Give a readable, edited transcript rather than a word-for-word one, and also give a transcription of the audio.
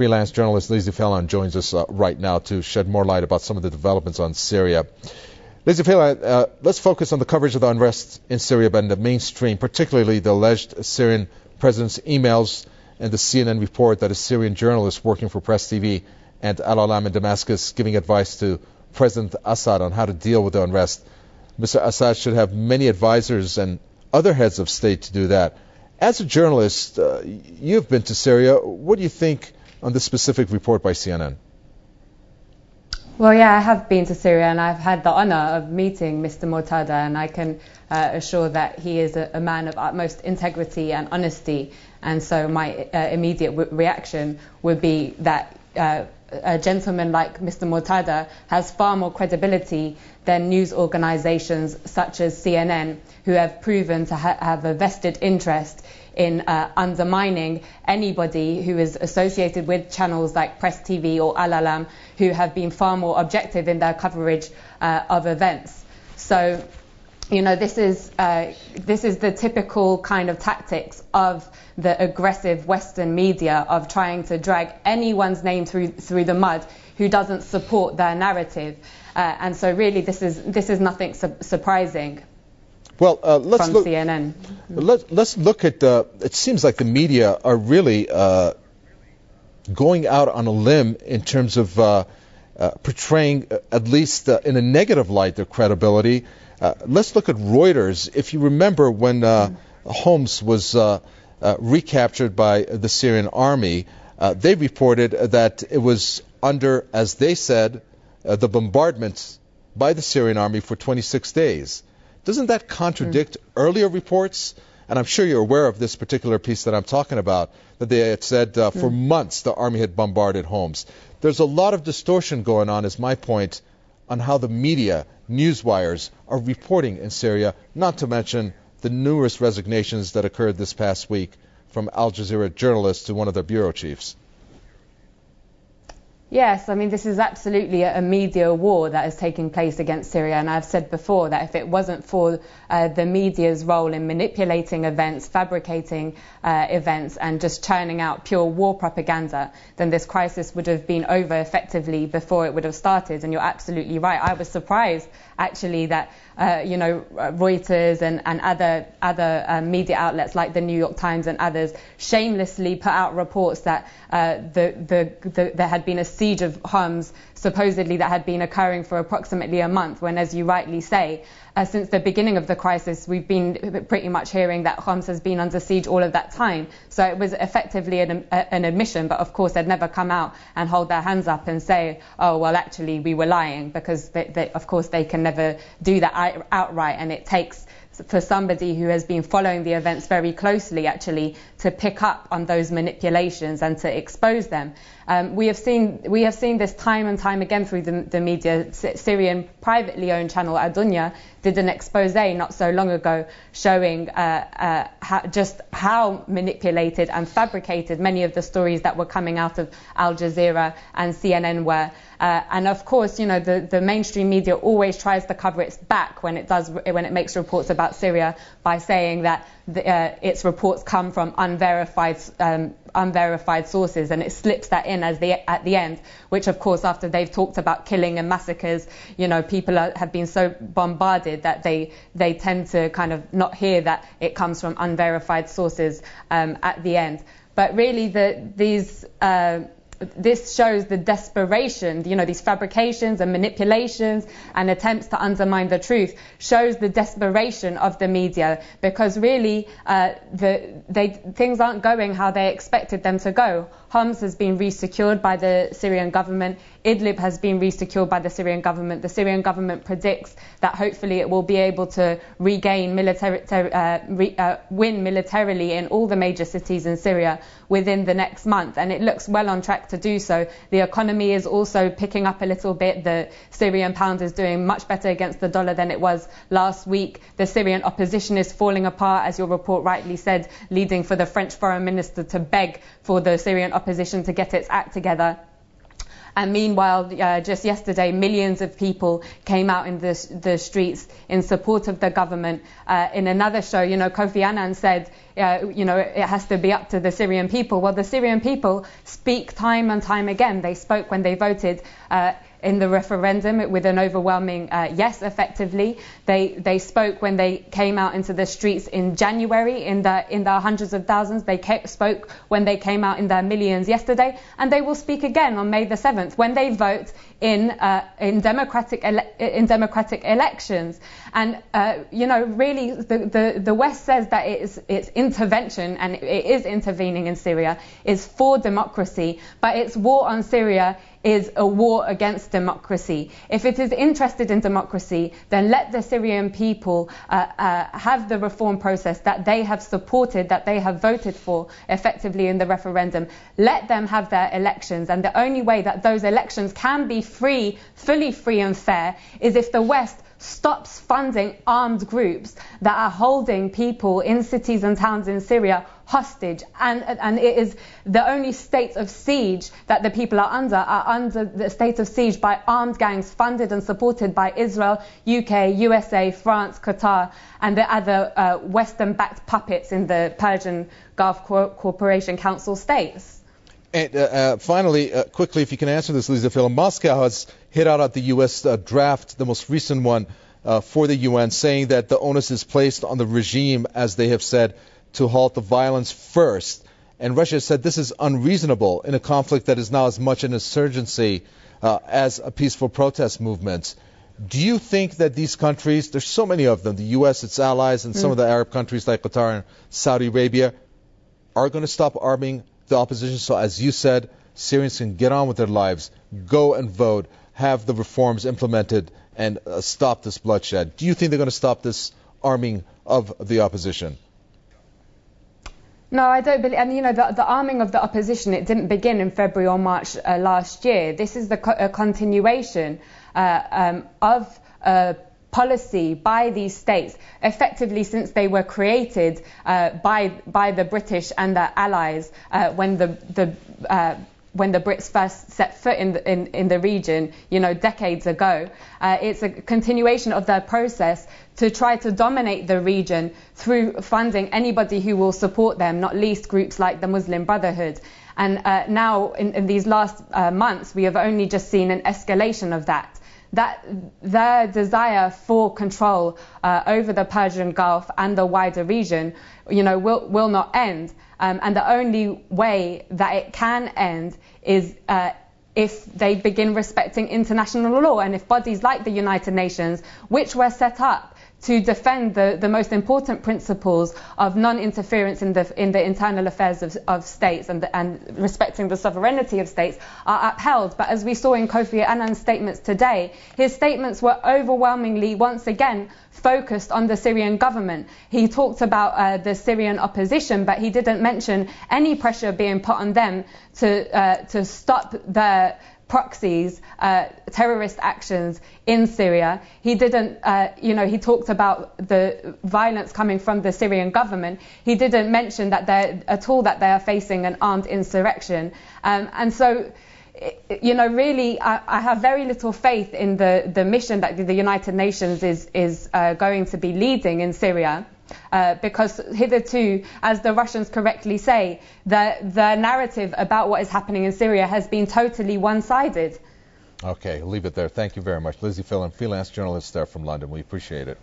freelance journalist Lizzie Phelan joins us right now to shed more light about some of the developments on Syria. Lizzie Phelan, let's focus on the coverage of the unrest in Syria by the mainstream, particularly the alleged Syrian president's emails and the CNN report that a Syrian journalist working for Press TV and al-Alam in Damascus giving advice to President Assad on how to deal with the unrest. Mr. Assad should have many advisors and other heads of state to do that. As a journalist, you've been to Syria. What do you think on this specific report by CNN? Well, yeah, I have been to Syria and I've had the honor of meeting Mr. Murtada, and I can assure that he is a man of utmost integrity and honesty. And so my immediate reaction would be that a gentleman like Mr. Murtada has far more credibility than news organizations such as CNN, who have proven to have a vested interest in undermining anybody who is associated with channels like Press TV or Al-Alam, who have been far more objective in their coverage of events. So, you know, this is the typical kind of tactics of the aggressive Western media of trying to drag anyone's name through the mud who doesn't support their narrative, and so really this is nothing surprising. Well, let's from look. CNN. Let's look at. It seems like the media are really going out on a limb in terms of portraying, at least in a negative light, their credibility. Let's look at Reuters. If you remember when Homs was recaptured by the Syrian army, they reported that it was under, as they said, the bombardment by the Syrian army for 26 days. Doesn't that contradict earlier reports? And I'm sure you're aware of this particular piece that I'm talking about, that they had said for months the army had bombarded Homs. There's a lot of distortion going on, is my point, on how the media, news wires, are reporting in Syria, not to mention the numerous resignations that occurred this past week from Al Jazeera journalists to one of their bureau chiefs. Yes, I mean, this is absolutely a media war that is taking place against Syria, and I've said before that if it wasn't for the media's role in manipulating events, fabricating events, and just churning out pure war propaganda, then this crisis would have been over effectively before it would have started. And you're absolutely right. I was surprised, actually, that Reuters and other media outlets like the New York Times and others shamelessly put out reports that there had been a siege of Homs, supposedly that had been occurring for approximately a month, when, as you rightly say, since the beginning of the crisis, we've been pretty much hearing that Homs has been under siege all of that time. So it was effectively an admission, but of course they'd never come out and hold their hands up and say, oh, well, actually, we were lying, because of course they can never do that outright, and it takes for somebody who has been following the events very closely, actually, to pick up on those manipulations and to expose them. We have seen this time and time again through the media. Syrian privately owned channel Al-Dunya did an expose not so long ago showing how manipulated and fabricated many of the stories that were coming out of Al Jazeera and CNN were. And of course, you know, the mainstream media always tries to cover its back when it makes reports about Syria by saying that its reports come from unverified sources, and it slips that in at the end, which of course, after they've talked about killing and massacres, you know, people have been so bombarded that they tend to kind of not hear that it comes from unverified sources at the end. But really, this shows the desperation, you know, these fabrications and manipulations and attempts to undermine the truth shows the desperation of the media, because really things aren't going how they expected them to go. Homs has been resecured by the Syrian government. Idlib has been resecured by the Syrian government. The Syrian government predicts that hopefully it will be able to win militarily in all the major cities in Syria within the next month, and it looks well on track to do so. The economy is also picking up a little bit. The Syrian pound is doing much better against the dollar than it was last week. The Syrian opposition is falling apart, as your report rightly said, leading for the French foreign minister to beg for the Syrian opposition to get its act together. And meanwhile, just yesterday, millions of people came out in the streets in support of the government. In another show, Kofi Annan said, it has to be up to the Syrian people. Well, the Syrian people speak time and time again. They spoke when they voted in the referendum with an overwhelming yes, effectively. They spoke when they came out into the streets in January in the hundreds of thousands. They spoke when they came out in their millions yesterday, and they will speak again on May the 7th when they vote in democratic elections. And really, the West says that it's intervention, and it is intervening in Syria, is for democracy, but its war on Syria is a war against democracy. If it is interested in democracy, then let the Syrian people have the reform process that they have supported, that they have voted for effectively in the referendum. Let them have their elections, and the only way that those elections can be free, fully free and fair, is if the West stops funding armed groups that are holding people in cities and towns in Syria hostage. And it is the only state of siege that the people are under the state of siege by armed gangs funded and supported by Israel, UK, USA, France, Qatar, and the other Western-backed puppets in the Persian Gulf Cooperation Council states. And finally, quickly, if you can answer this, Lizzie Phelan, Moscow has hit out at the U.S. Draft, the most recent one for the UN, saying that the onus is placed on the regime, as they have said, to halt the violence first. And Russia has said this is unreasonable in a conflict that is now as much an insurgency as a peaceful protest movement. Do you think that these countries, there's so many of them, the U.S., its allies, and some of the Arab countries like Qatar and Saudi Arabia, are going to stop arming the opposition, so as you said, Syrians can get on with their lives, go and vote, have the reforms implemented, and stop this bloodshed? Do you think they're going to stop this arming of the opposition? No, I don't believe, and the arming of the opposition, it didn't begin in February or March last year. This is a continuation of policy by these states, effectively since they were created by the British and their allies when the Brits first set foot in the region, decades ago. It's a continuation of their process to try to dominate the region through funding anybody who will support them, not least groups like the Muslim Brotherhood. And now, in these last months, we have only just seen an escalation of that. That their desire for control over the Persian Gulf and the wider region, will not end. And the only way that it can end is if they begin respecting international law, and if bodies like the United Nations, which were set up to defend the most important principles of non-interference in the internal affairs of states and respecting the sovereignty of states, are upheld. But as we saw in Kofi Annan's statements today, his statements were overwhelmingly, once again, focused on the Syrian government. He talked about the Syrian opposition, but he didn't mention any pressure being put on them to stop the proxies, terrorist actions in Syria. He didn't, he talked about the violence coming from the Syrian government. He didn't mention that they are facing an armed insurrection. And so, really, I have very little faith in the mission that the United Nations is going to be leading in Syria. Because hitherto, as the Russians correctly say, the narrative about what is happening in Syria has been totally one-sided. Okay, leave it there. Thank you very much. Lizzie Phelan, freelance journalist there from London. We appreciate it.